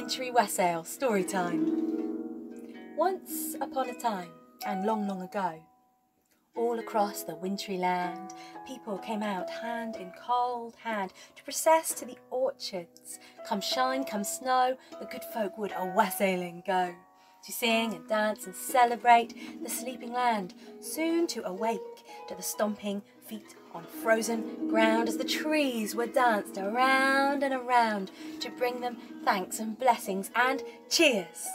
Wintry Wassail Storytime. Once upon a time, and long, long ago, all across the wintry land, people came out hand in cold hand to process to the orchards. Come shine, come snow, the good folk would a-wassailing go, to sing and dance and celebrate the sleeping land, soon to awake to the stomping feet on frozen ground as the trees were danced around and around to bring them thanks and blessings and cheers,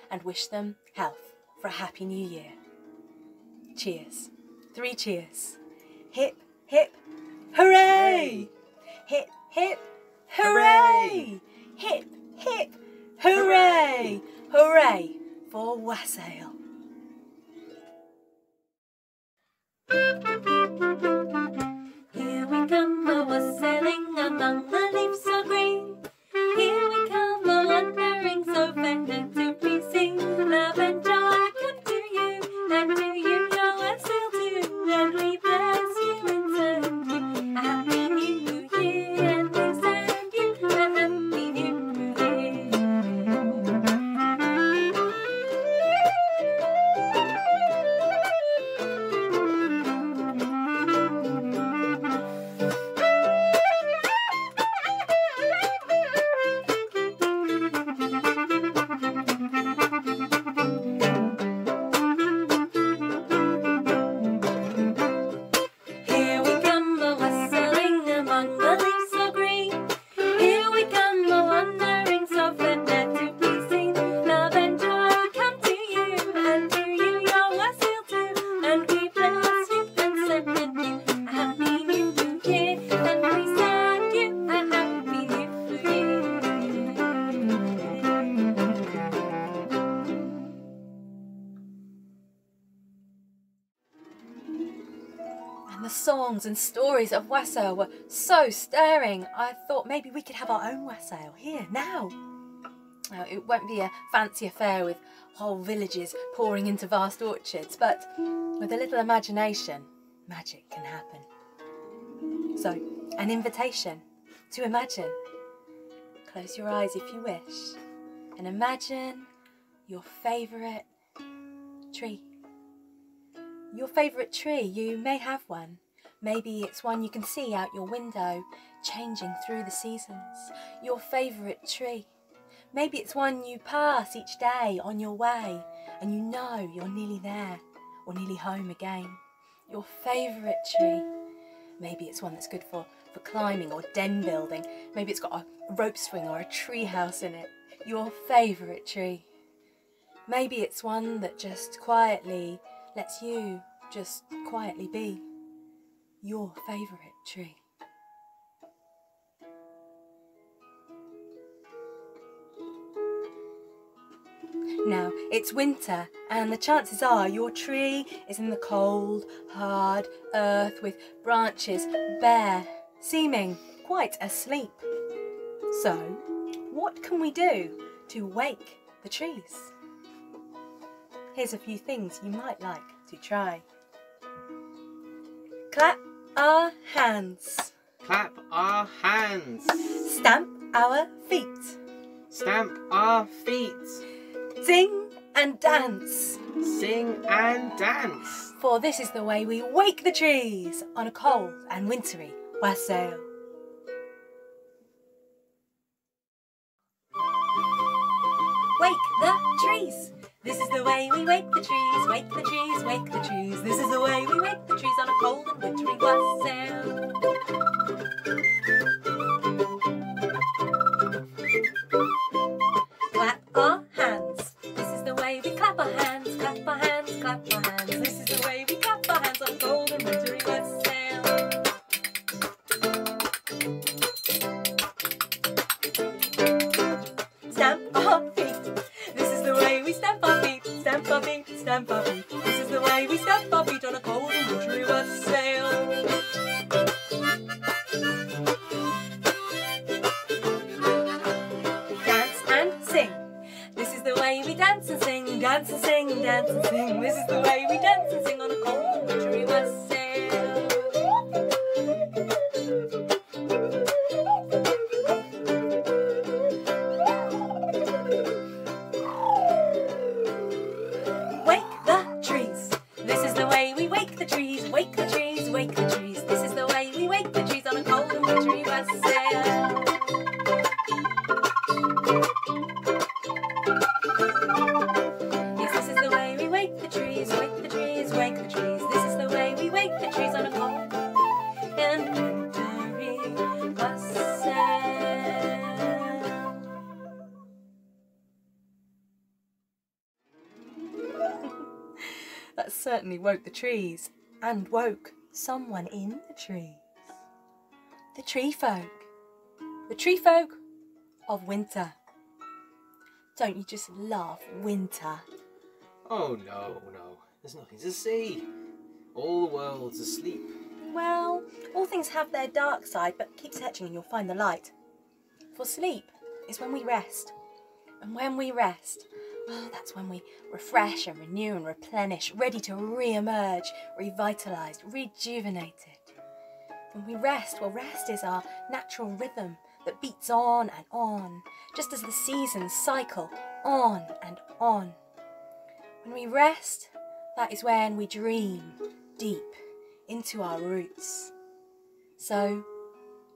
and wish them health for a happy new year. Cheers. 3 cheers. Hip, hip, hooray! Hip, hip, hooray! Hip, hip, hooray! Hooray for wassail. Here we come a-wassailing among the leaves so green. Here we come a-wandering so fair to be seen. Love and joy come to you, and to you your wassail too. And we bless you and send you a happy new year. And we send you a happy new year. The songs and stories of wassail were so stirring. I thought maybe we could have our own wassail here, now. Now, it won't be a fancy affair with whole villages pouring into vast orchards, but with a little imagination, magic can happen. So, an invitation to imagine. Close your eyes if you wish and imagine your favourite tree. Your favourite tree, you may have one. Maybe it's one you can see out your window, changing through the seasons. Your favourite tree. Maybe it's one you pass each day on your way, and you know you're nearly there, or nearly home again. Your favourite tree. Maybe it's one that's good for climbing or den building. Maybe it's got a rope swing or a tree house in it. Your favourite tree. Maybe it's one that just quietly lets you just quietly be your favourite tree. Now, it's winter, and the chances are your tree is in the cold, hard earth with branches bare, seeming quite asleep. So, what can we do to wake the trees? Here's a few things you might like to try. Clap our hands. Clap our hands. Stamp our feet. Stamp our feet. Sing and dance. Sing and dance. For this is the way we wake the trees on a cold and wintry wassail. Wake the trees. This is the way we wake the trees, wake the trees, wake the trees. This is the way we wake the trees on a cold and wintry wassail. Clap our hands. This is the way we clap our hands, clap our hands, clap our hands. This is the way we clap our hands on a cold and wintry wassail. Stamp our feet. This is the way we stamp our feet, stamp our feet, stamp our feet. This is the way we stamp our feet on a cold and wintry wassail. Dance and sing. This is the way we dance and sing, dance and sing, dance and sing. This is the way we dance and sing on a cold and wintry wassail. certainly woke the trees and woke someone in the trees. The tree folk. The tree folk of winter. Don't you just love winter? Oh no, no, there's nothing to see. All the world's asleep. Well, all things have their dark side, but keep searching and you'll find the light. For sleep is when we rest. And when we rest, oh, that's when we refresh and renew and replenish, ready to re-emerge, revitalised, rejuvenated. When we rest, well, rest is our natural rhythm that beats on and on, just as the seasons cycle on and on. When we rest, that is when we dream deep into our roots. So,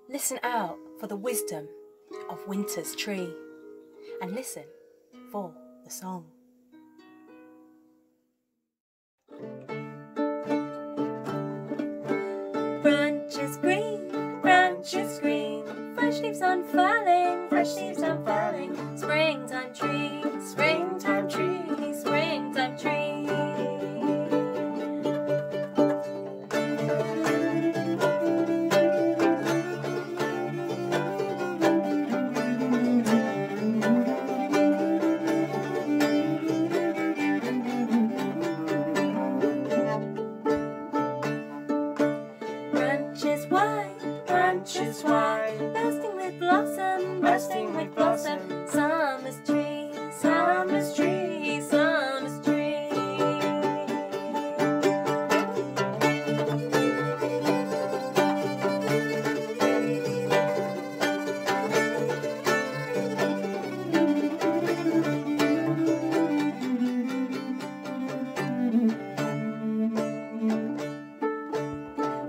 listen out for the wisdom of winter's tree and listen for the song. Branches green, fresh leaves unfurling, springtime tree, springtime tree, springtime tree. Branches wide, bursting with blossom, summer's tree, summer's tree, summer's tree.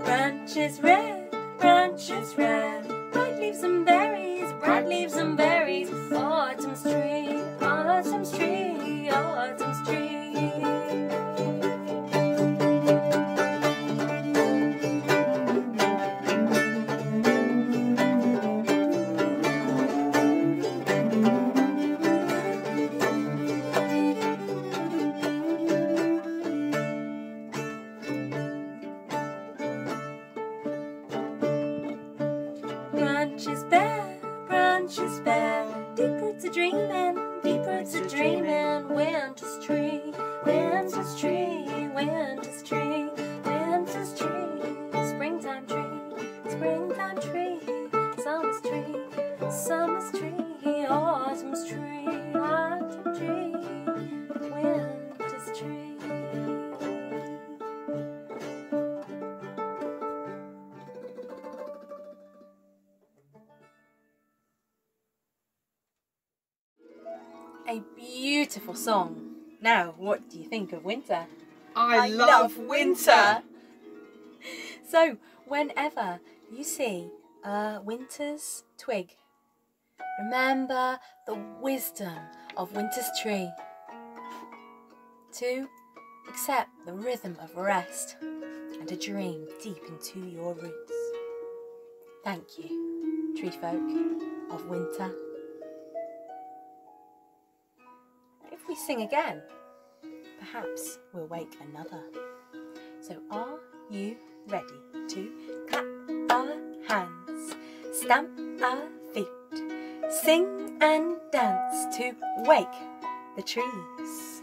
Branches red, bright leaves and berries, autumn's tree, autumn's tree, autumn's tree. Branches bare, deep roots are dreaming, winter's tree, winter's tree, winter's tree, winter's tree, springtime tree, springtime tree, summer's tree, summer's tree, autumn's tree, autumn tree, winter's tree. A beautiful song. Now, what do you think of winter? I love winter. So, whenever you see a winter's twig, remember the wisdom of winter's tree. To accept the rhythm of rest and to dream deep into your roots. Thank you, tree folk of winter. If we sing again, perhaps we'll wake another. So are you ready to clap our hands, stamp our feet, sing and dance to wake the trees?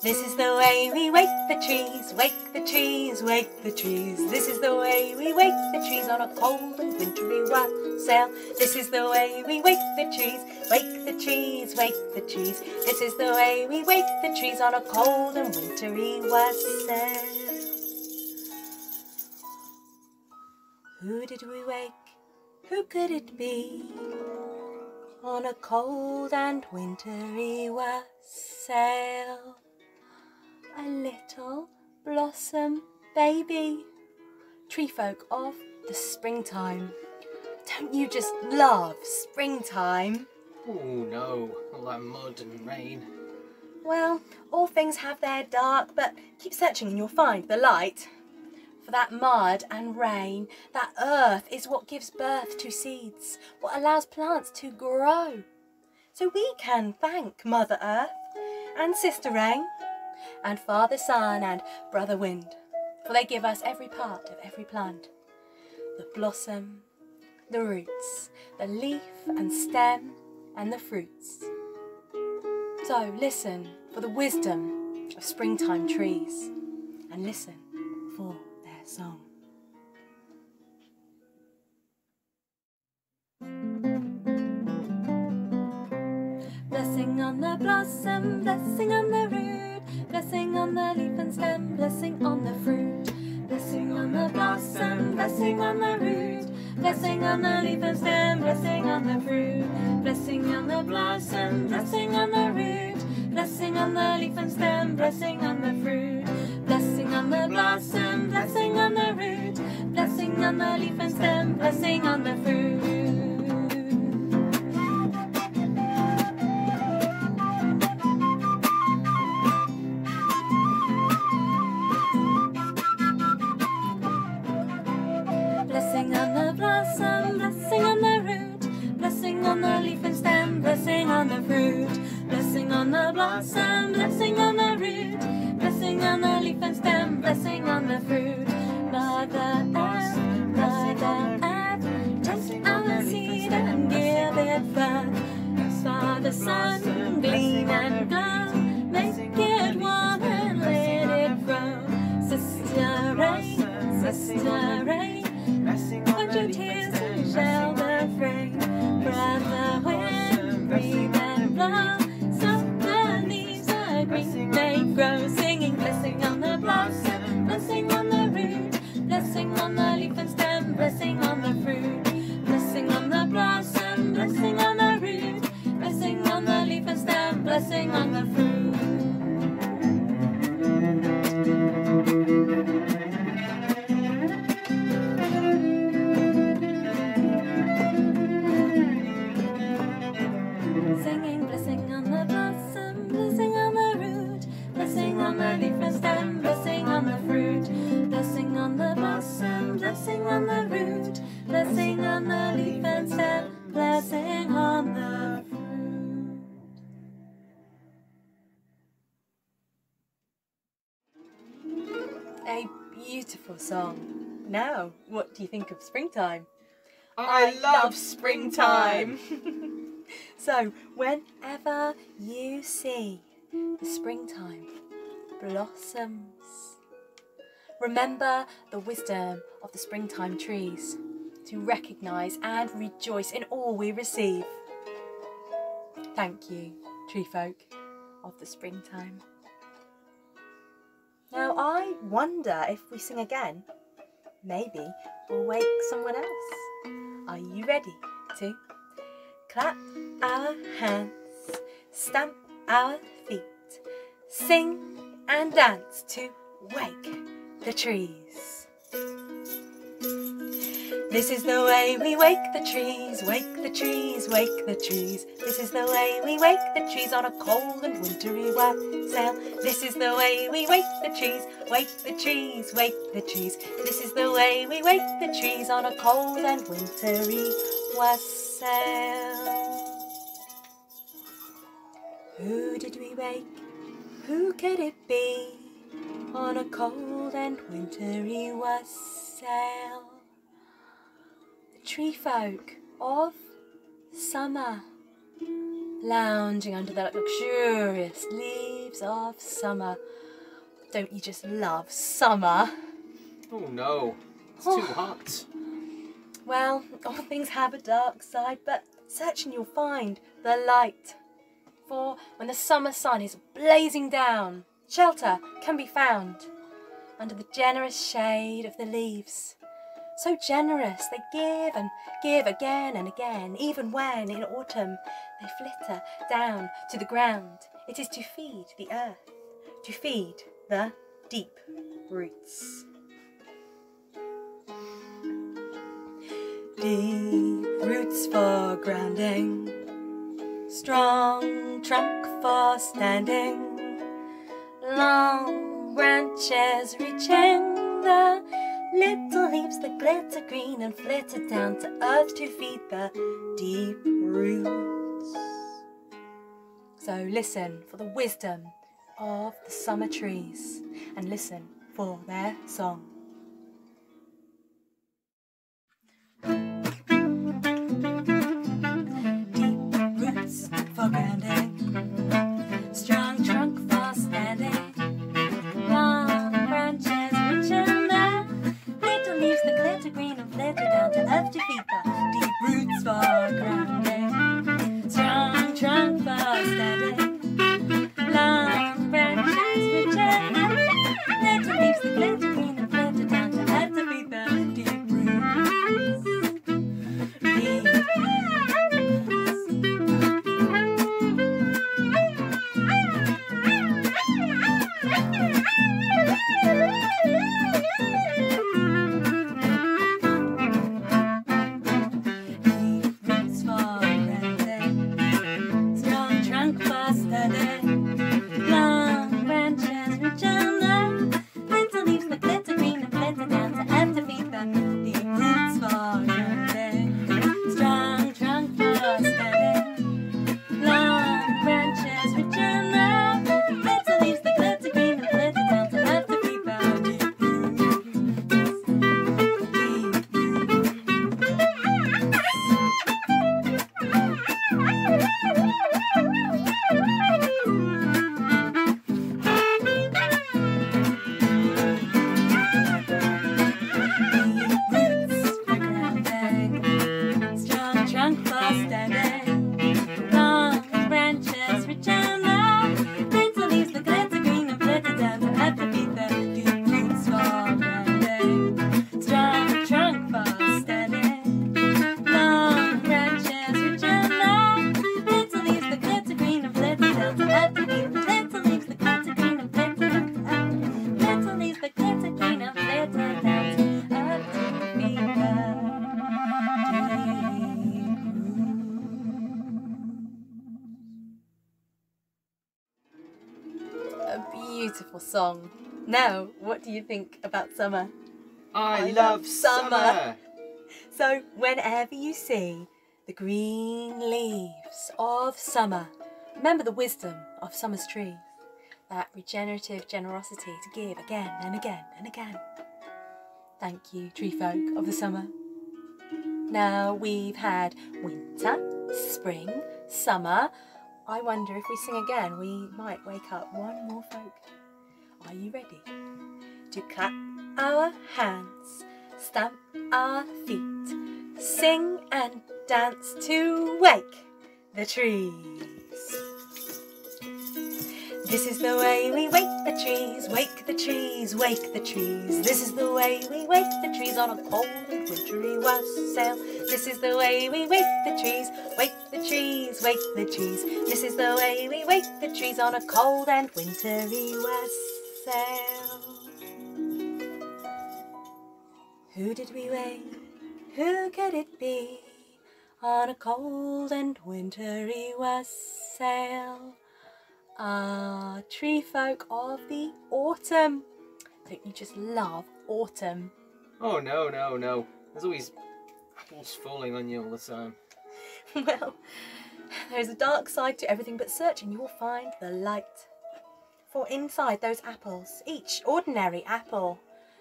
This is the way we wake the trees, wake the trees, wake the trees. This is the way we wake the trees on a cold and wintry wassail. This is the way we wake the trees, wake the trees, wake the trees. This is the way we wake the trees on a cold and wintry wassail. Who did we wake? Who could it be? On a cold and wintry wassail. A little blossom baby, tree folk of the springtime. Don't you just love springtime? Oh no, all that mud and rain. Well, all things have their dark, but keep searching and you'll find the light. For that mud and rain, that earth is what gives birth to seeds, what allows plants to grow. So we can thank Mother Earth and Sister Rain and Father Sun and Brother Wind, for they give us every part of every plant. The blossom, the roots, the leaf and stem, and the fruits. So listen for the wisdom of springtime trees, and listen for their song. Blessing on the blossom, blessing on the root, blessing on the leaf and stem, blessing on the fruit. Blessing on the blossom, blessing on the root, blessing on the leaf and stem, blessing on the fruit. Blessing on the blossom, blessing on the root, blessing on the leaf and stem, blessing on the fruit. Blessing on the blossom, blessing on the root, blessing on the leaf and stem, blessing on the fruit. Blessing on the blossom, blessing on the root, blessing on the leaf and stem, blessing on the fruit. Blessing on the blossom, blessing on the root, blessing on the leaf and stem, blessing on the fruit. By the earth, take our seed and give it birth. By the sun, gleam and glow, make it warm and let it grow. Sister rain, put your tears and shall the rain. Brother wind, breathe and blow, so the leaves are green they grow. Singing, blessing on the blossom, blessing on the root, blessing on the leaf and stem, blessing on the fruit. Blessing on the blossom, blessing on the root, blessing on the leaf and stem, blessing on the fruit. Singing, blessing on the blossom, blessing on the root, blessing on the leaf and stem, blessing on the fruit. Blessing on the blossom, blessing on the root, blessing on the leaf and stem, blessing on the fruit. A beautiful song. Now, what do you think of springtime? I love springtime. So, whenever you see the springtime blossoms, remember the wisdom of the springtime trees to recognise and rejoice in all we receive. Thank you, tree folk of the springtime. Now, I wonder if we sing again, maybe we'll wake someone else. Are you ready to clap our hands, stamp our feet, sing and dance to wake the trees? This is the way we wake the trees, wake the trees, wake the trees. This is the way we wake the trees on a cold and wintry wassail. This is the way we wake the trees, wake the trees, wake the trees. This is the way we wake the trees on a cold and wintry wassail. Who did we wake? Who could it be on a cold and wintry wassail? Tree folk of summer, lounging under the luxurious leaves of summer. Don't you just love summer? Oh no, it's too hot. Well, all things have a dark side, but search and you'll find the light. For when the summer sun is blazing down, shelter can be found under the generous shade of the leaves. So generous, they give and give again and again, even when in autumn they flitter down to the ground. It is to feed the earth, to feed the deep roots. Deep roots for grounding, strong trunk for standing, long branches reaching the little leaves that glitter green and flitter down to earth to feed the deep roots. So listen for the wisdom of the summer trees and listen for their song. Deep roots for grounding, strong trunk for standing, long branches rich and bare, little leaves that glitter green and flitter down to earth to feed the deep roots for grounding, strong trunk for standing, long branches rich and bare, little leaves that glitter green and flitter down to earth to feed the deep roots. Deep roots. Beautiful song. Now, what do you think about summer? I love summer. So, whenever you see the green leaves of summer, remember the wisdom of summer's trees, that regenerative generosity to give again and again and again. Thank you, tree folk of the summer. Now we've had winter, spring, summer. I wonder if we sing again, we might wake up one more folk. Are you ready to clap our hands, stamp our feet, sing and dance to wake the trees? This is the way we wake the trees, wake the trees, wake the trees. This is the way we wake the trees on a cold and wintry wassail. This is the way we wake the trees, wake the trees, wake the trees. This is the way we wake the trees on a cold and wintry wassail. Who did we wake? Who could it be? On a cold and wintry wassail. Ah, tree folk of the autumn. Don't you just love autumn? Oh no, no, no. There's always apples falling on you all the time. Well, there's a dark side to everything, but search and you will find the light. For inside those apples, each ordinary apple,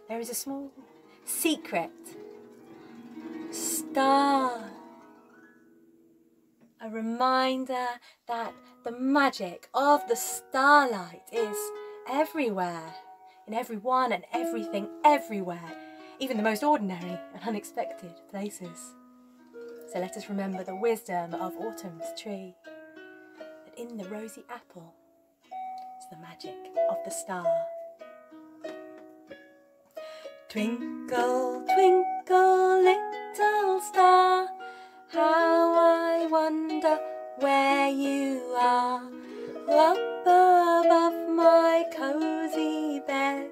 there is a small secret star. A reminder that the magic of the starlight is everywhere, in everyone and everything everywhere, even the most ordinary and unexpected places. So let us remember the wisdom of autumn's tree, that in the rosy apple is the magic of the star. Twinkle, twinkle, little star, how I wonder where you are, up above my cosy bed,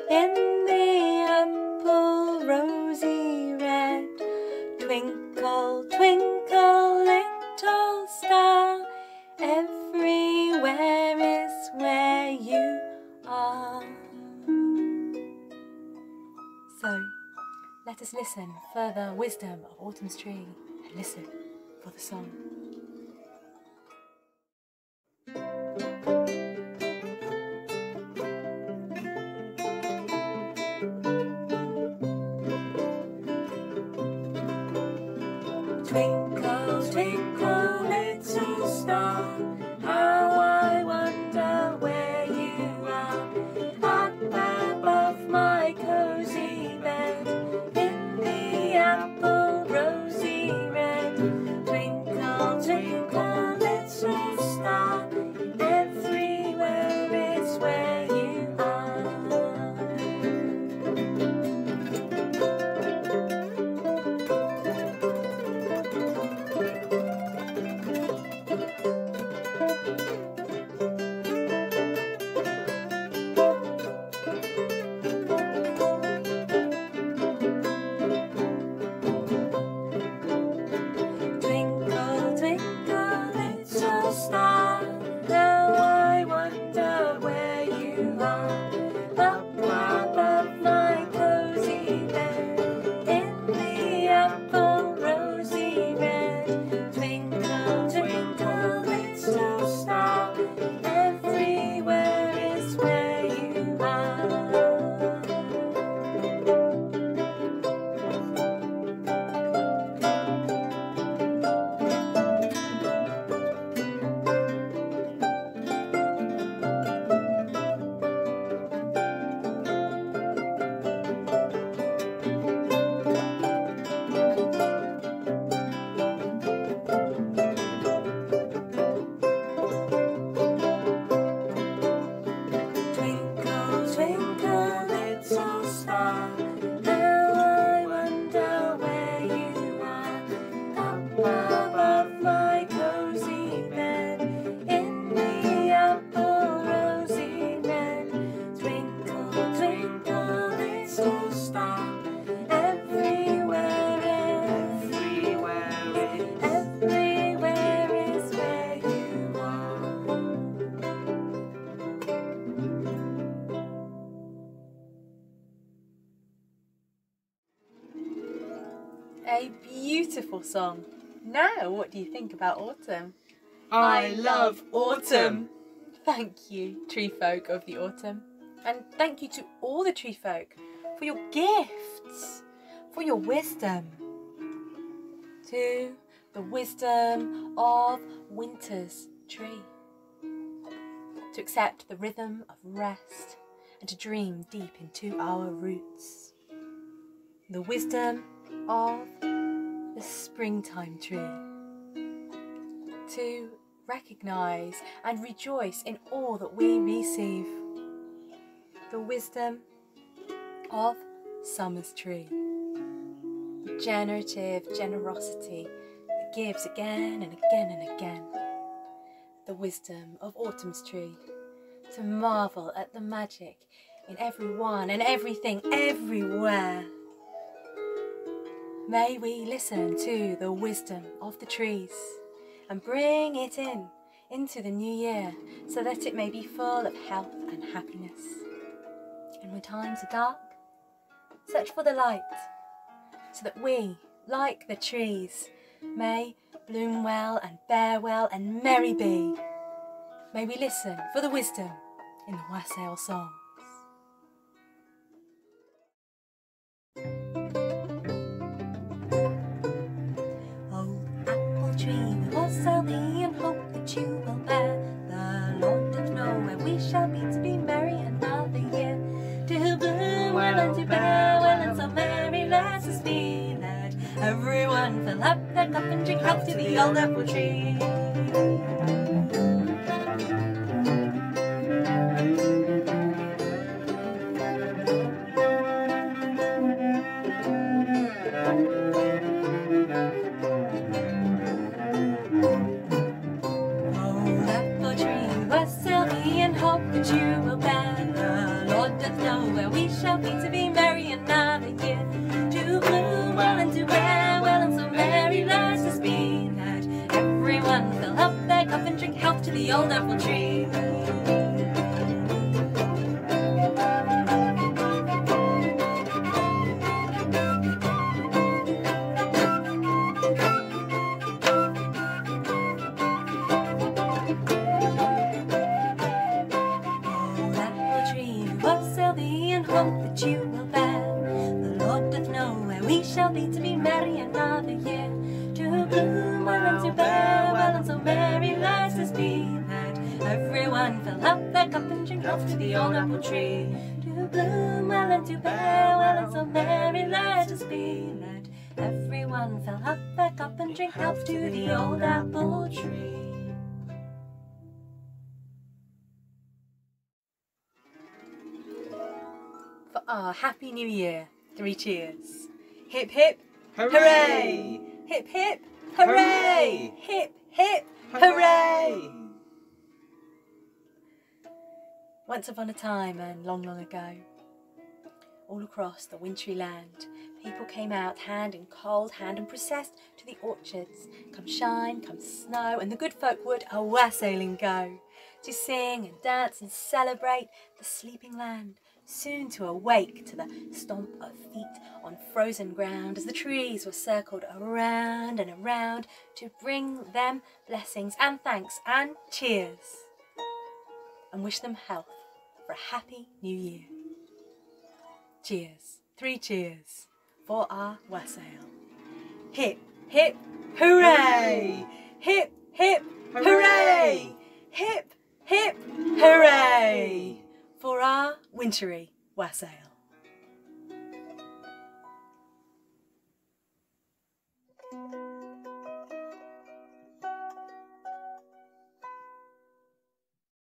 in the apple rosy red. Twinkle, twinkle, little star, everywhere is where you are. So, let us listen for the wisdom of autumn's tree and listen for the song. Twinkle, twinkle, little star, how I wonder where you are. Up above my cozy bed, in the apple rosy red. Twinkle, twinkle, little star, everywhere is where you are. Twinkle, twinkle, little star, now I wonder where you are. Up above my cozy bed, in the apple rosy red. Twinkle, twinkle, little star, everywhere is where you are. Twinkle, twinkle, little star, how I wonder where you are. Up above my cozy bed, in the apple rosy red. Twinkle, twinkle, little star, everywhere is where you are. A beautiful song. Now, what do you think about autumn? I love autumn. Thank you, tree folk of the autumn. And thank you to all the tree folk for your gifts, for your wisdom. To the wisdom of winter's tree. To accept the rhythm of rest and to dream deep into our roots. The wisdom of the springtime tree. To recognise and rejoice in all that we receive. The wisdom of summer's tree. The generative generosity that gives again and again and again. The wisdom of autumn's tree. To marvel at the magic in everyone and everything everywhere. May we listen to the wisdom of the trees and bring it into the new year so that it may be full of health and happiness. And when times are dark, search for the light so that we, like the trees, may bloom well and bear well and merry be. May we listen for the wisdom in the wassail songs. Oh, apple tree, we wassail thee and hope that you will bear. The Lord doth know where we shall be to be merry another year. To bloom well and to bear well and so merry let us be. Let everyone fill up their cup and drink health to the old apple tree. That you will bear. The Lord doth know where we shall be to be merry another year. To bloom well and to bear well and so merry let us be. Let everyone fill up their cup and drink health to the old apple tree. Hope that you will bear. The Lord doth know where we shall be to be merry another year. To bloom, well and to bear, well and so merry, let us be. Let everyone fill up their cup and drink health to the old apple tree. To bloom, well and to bear, well and so merry, let us be. Let everyone fill up their cup and drink health to the old apple tree. For our Happy New Year, 3 cheers. Hip hip, hooray! Hip hip, hooray! Hip hip, hooray! Once upon a time and long, long ago, all across the wintry land, people came out hand in cold hand and processed to the orchards. Come shine, come snow, and the good folk would a-wassailing go, to sing and dance and celebrate the sleeping land, soon to awake to the stomp of feet on frozen ground as the trees were circled around and around to bring them blessings and thanks and cheers and wish them health for a happy new year. Cheers, 3 cheers for our wassail. Hip, hip, hooray! Hip, hip, hooray! Hip, hip, hooray! For our wintry wassail.